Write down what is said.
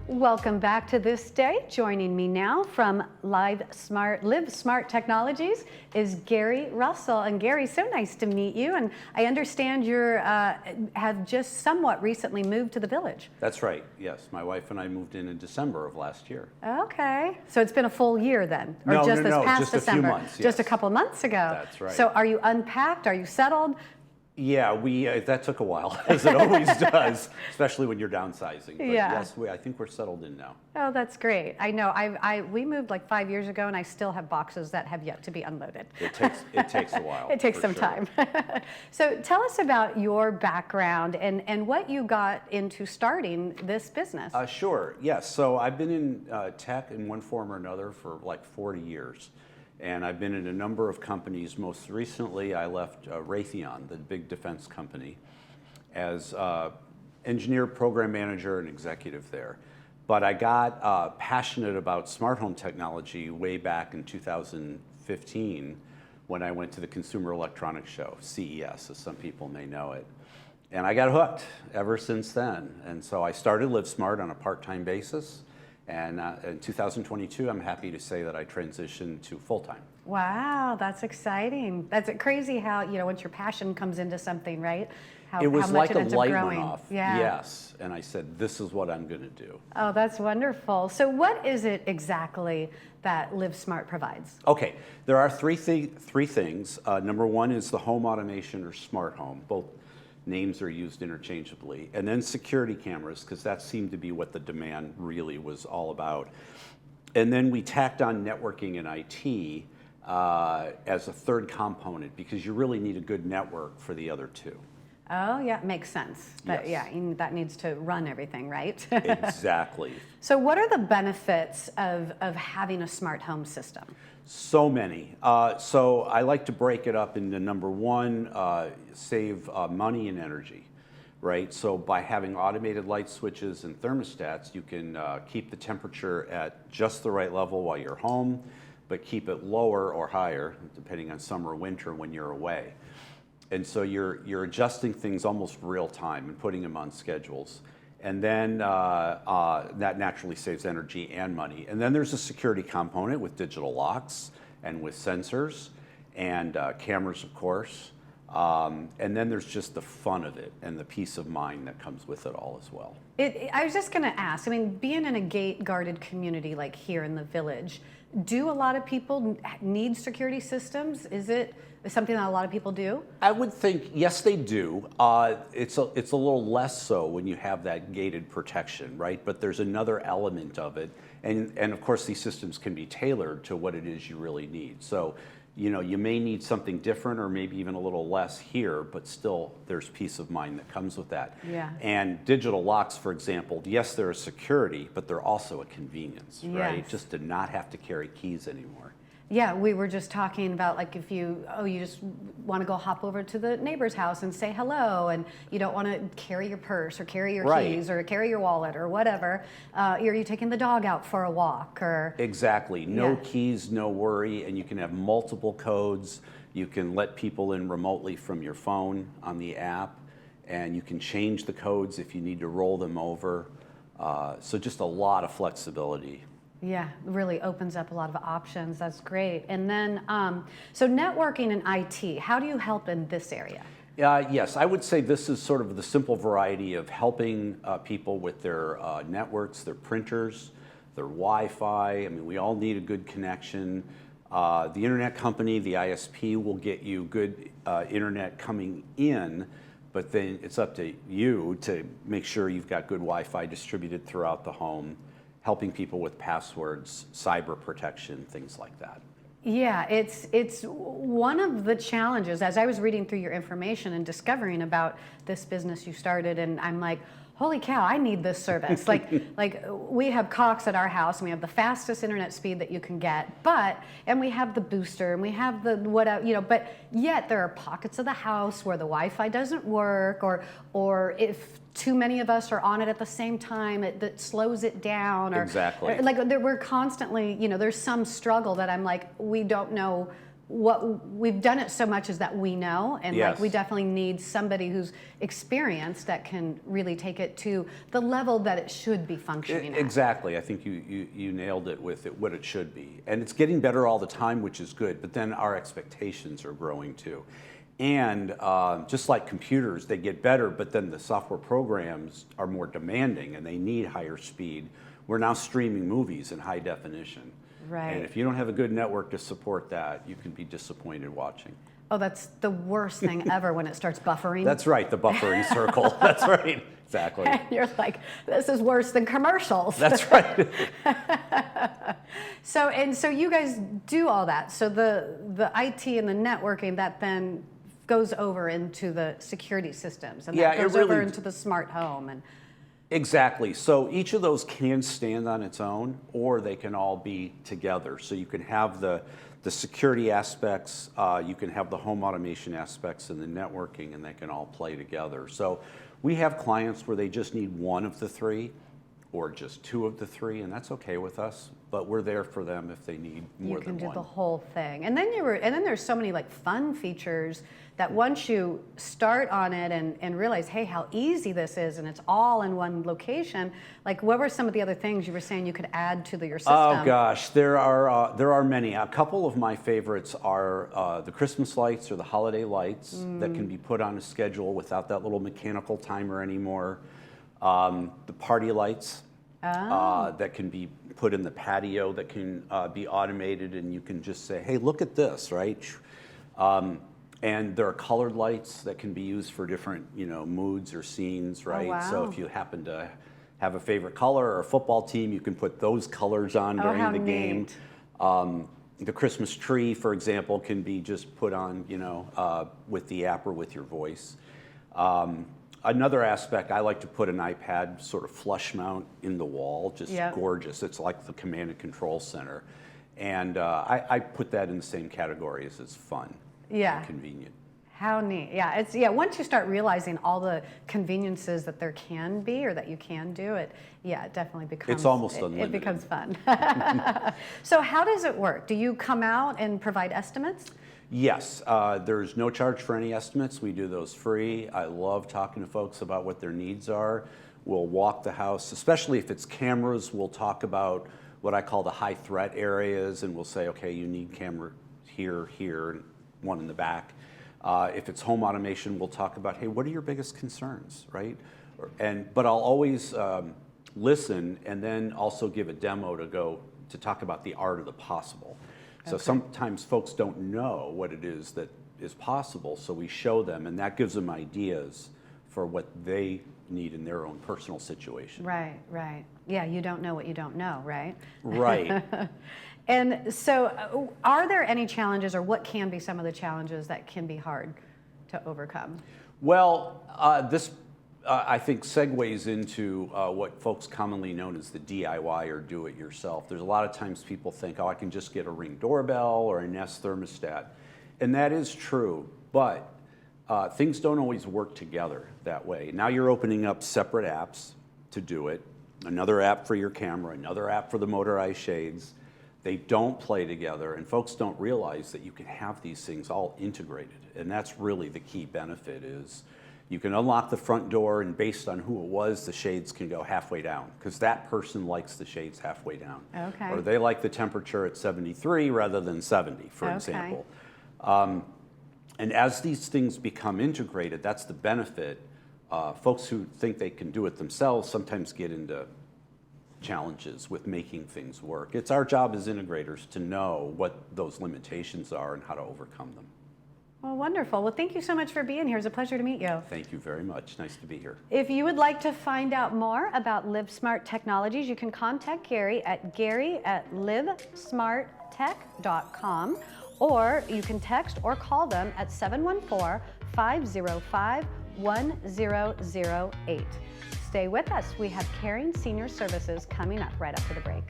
Welcome back to This Day. Joining me now from LiveSmart Technologies is Gary Russell. And Gary, so nice to meet you. And I understand you have just somewhat recently moved to the village. That's right, yes. My wife and I moved in December of last year. Okay. So it's been a full year then? Or no, just this past just December? A few months, yes. Just a couple months ago. That's right. So are you unpacked? Are you settled? Yeah, that took a while, as it always does, especially when you're downsizing. But yeah. Yes, I think we're settled in now. Oh, that's great. I know. We moved like 5 years ago, and I still have boxes that have yet to be unloaded. It takes a while. It takes some time. So tell us about your background and what you got into starting this business. Sure. Yes. So I've been in tech in one form or another for like 40 years. And I've been in a number of companies. Most recently, I left Raytheon, the big defense company, as engineer, program manager, and executive there. But I got passionate about smart home technology way back in 2015 when I went to the Consumer Electronics Show, CES, as some people may know it. And I got hooked ever since then. And so I started LiveSmart on a part-time basis. And in 2022, I'm happy to say that I transitioned to full-time. Wow, that's exciting. That's crazy how, once your passion comes into something, right? It was how like much a light growing. went off. Yeah. Yes. And I said, this is what I'm going to do. Oh, that's wonderful. So what is it exactly that LiveSmart provides? Okay, there are three things. Number one is the home automation or smart home. Both names are used interchangeably. And then security cameras, because that seemed to be what the demand really was all about. And then we tacked on networking and IT as a third component, because you really need a good network for the other two. Oh, yeah, makes sense. But yes. Yeah, that needs to run everything, right? Exactly. So what are the benefits of having a smart home system? So many. So I like to break it up into number one, save money and energy, right? So by having automated light switches and thermostats, you can keep the temperature at just the right level while you're home, but keep it lower or higher, depending on summer or winter when you're away. And so you're adjusting things almost real time and putting them on schedules. And then that naturally saves energy and money. And then there's a security component with digital locks and with sensors and cameras, of course. And then there's just the fun of it and the peace of mind that comes with it all as well. I was just going to ask, being in a gate-guarded community like here in the village, do a lot of people need security systems? Is it something that a lot of people do? I would think, yes, they do. It's a little less so when you have that gated protection, right? But there's another element of it. And of course, these systems can be tailored to what it is you really need. So, you may need something different or maybe even a little less here, but still there's peace of mind that comes with that. Yeah. And digital locks, for example, yes, they're a security, but they're also a convenience, right? Yes. Just to not have to carry keys anymore. Yeah, we were just talking about like if you just want to go hop over to the neighbor's house and say hello, and you don't want to carry your purse or carry your keys or carry your wallet or whatever. Are you taking the dog out for a walk or? Exactly. No keys, no worry, and you can have multiple codes. You can let people in remotely from your phone on the app, and you can change the codes if you need to roll them over. So just a lot of flexibility. Yeah, really opens up a lot of options. That's great. And then, so networking and IT, how do you help in this area? Yes, I would say this is sort of the simple variety of helping people with their networks, their printers, their Wi-Fi. We all need a good connection. The internet company, the ISP, will get you good internet coming in, but then it's up to you to make sure you've got good Wi-Fi distributed throughout the home, helping people with passwords, cyber protection, things like that. Yeah, it's one of the challenges. As I was reading through your information and discovering about this business you started, and I'm like, holy cow, I need this service. like we have Cox at our house, and we have the fastest internet speed that you can get, and we have the booster, and we have the whatever, but yet there are pockets of the house where the Wi-Fi doesn't work, or if too many of us are on it at the same time, that slows it down. Or, exactly. We're constantly, there's some struggle that I'm like, we don't know what we've done it so much is that we know, and like Yes. we definitely need somebody who's experienced that can really take it to the level that it should be functioning at. Exactly. I think you nailed it with what it should be. And it's getting better all the time, which is good, but then our expectations are growing too. And just like computers, they get better, but then the software programs are more demanding and they need higher speed. We're now streaming movies in high definition. Right. And if you don't have a good network to support that, you can be disappointed watching. Oh, that's the worst thing ever when it starts buffering. That's right, the buffering circle. That's right, exactly. And you're like, this is worse than commercials. That's right. So you guys do all that. So the IT and the networking, that then goes over into the security systems, and Yeah, that it goes over really- into the smart home. And Exactly. So each of those can stand on its own, or they can all be together. So you can have the security aspects, you can have the home automation aspects and the networking, and they can all play together. So we have clients where they just need one of the three, or just two of the three, and that's okay with us. But we're there for them if they need more you can than do one. the whole thing. And then there's so many like fun features that once you start on it and realize, hey, how easy this is, and it's all in one location. Like, what were some of the other things you were saying you could add to your system? Oh gosh, there are many. A couple of my favorites are the Christmas lights or the holiday lights that can be put on a schedule without that little mechanical timer anymore. The party lights that can be put in the patio, that can be automated, and you can just say, hey, look at this, right? And there are colored lights that can be used for different, moods or scenes, right? wow. So if you happen to have a favorite color or a football team, you can put those colors on during how the game. neat. The Christmas tree, for example, can be just put on, with the app or with your voice. Another aspect, I like to put an iPad sort of flush mount in the wall, just Yep. gorgeous. It's like the command and control center. And I put that in the same category as it's fun Yeah. and convenient. How neat. Yeah, once you start realizing all the conveniences that there can be or that you can do, it definitely becomes It's almost it unlimited. becomes fun. So how does it work? Do you come out and provide estimates? Yes, there's no charge for any estimates. We do those free. I love talking to folks about what their needs are. We'll walk the house, especially if it's cameras. We'll talk about what I call the high threat areas, and we'll say, okay, you need camera here, and one in the back. If it's home automation, we'll talk about, hey, what are your biggest concerns, right? But I'll always listen and then also give a demo to talk about the art of the possible. So Okay. sometimes folks don't know what it is that is possible, so we show them, and that gives them ideas for what they need in their own personal situation. Right. Yeah, you don't know what you don't know, right? Right. And so are there any challenges, or what can be some of the challenges that can be hard to overcome? Well, this I think segues into what folks commonly known as the DIY or do-it-yourself. There's a lot of times people think, oh, I can just get a Ring doorbell or a Nest thermostat. And that is true, but things don't always work together that way. Now you're opening up separate apps to do it. Another app for your camera, another app for the motorized shades. They don't play together, and folks don't realize that you can have these things all integrated. And that's really the key benefit is you can unlock the front door, and based on who it was, the shades can go halfway down, because that person likes the shades halfway down. Okay. Or they like the temperature at 73 rather than 70, for Okay. example. And as these things become integrated, that's the benefit. Folks who think they can do it themselves sometimes get into challenges with making things work. It's our job as integrators to know what those limitations are and how to overcome them. Well, wonderful. Well, thank you so much for being here. It's a pleasure to meet you. Thank you very much. Nice to be here. If you would like to find out more about LiveSmart Technologies, you can contact Gary at livesmarttech.com, or you can text or call them at 714-505-1008. Stay with us. We have Caring Senior Services coming up right after the break.